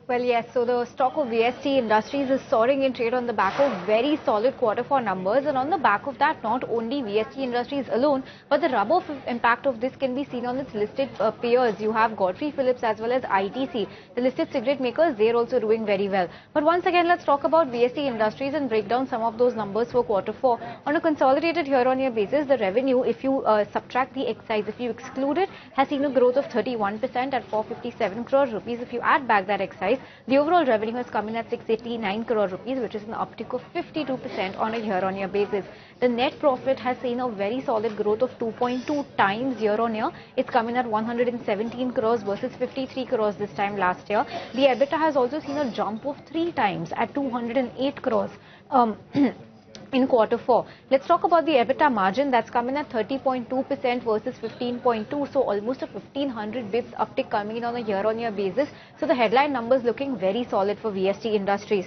Well, yes, so the stock of VST Industries is soaring in trade on the back of very solid quarter four numbers, and on the back of that, not only VST Industries alone, but the rub-off impact of this can be seen on its listed peers. You have Godfrey Phillips as well as ITC, the listed cigarette makers. They're also doing very well. But once again, let's talk about VST Industries and break down some of those numbers for quarter four. On a consolidated year-on-year basis, the revenue, if you subtract the excise, if you exclude it, has seen a growth of 31% at 457 crore rupees. If you add back that excise, the overall revenue has come in at 689 crore rupees, which is an uptick of 52% on a year-on-year basis. The net profit has seen a very solid growth of 2.2 times year-on-year. It's coming at 117 crores versus 53 crores this time last year. The EBITDA has also seen a jump of 3 times at 208 crores. In quarter four. Let's talk about the EBITDA margin. That's coming at 30.2% versus 15.2%. So almost a 1500 bips uptick coming in on a year-on-year basis. So the headline numbers looking very solid for VST Industries.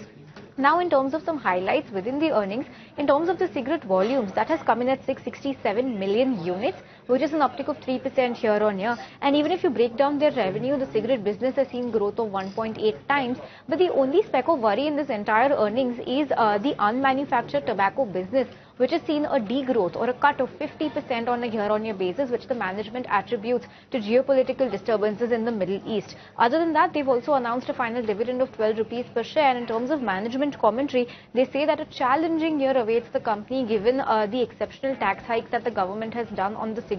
Now, in terms of some highlights within the earnings, in terms of the cigarette volumes, that has come in at 667 million units, which is an uptick of 3% year-on-year. And even if you break down their revenue, the cigarette business has seen growth of 1.8 times. But the only speck of worry in this entire earnings is the unmanufactured tobacco business, which has seen a degrowth or a cut of 50% on a year-on-year basis, which the management attributes to geopolitical disturbances in the Middle East. Other than that, they've also announced a final dividend of 12 rupees per share. And in terms of management commentary, they say that a challenging year awaits the company given the exceptional tax hikes that the government has done on the cigarette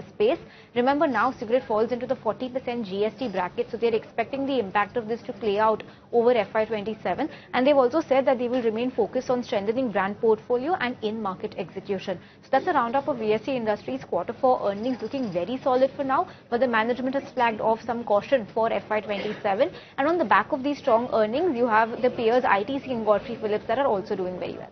space. Remember, now cigarette falls into the 40% GST bracket, so they're expecting the impact of this to play out over FY27. And they've also said that they will remain focused on strengthening brand portfolio and in-market execution. So that's a roundup of VST Industries quarter four earnings looking very solid for now, but the management has flagged off some caution for FY27. And on the back of these strong earnings, you have the peers ITC and Godfrey Phillips that are also doing very well.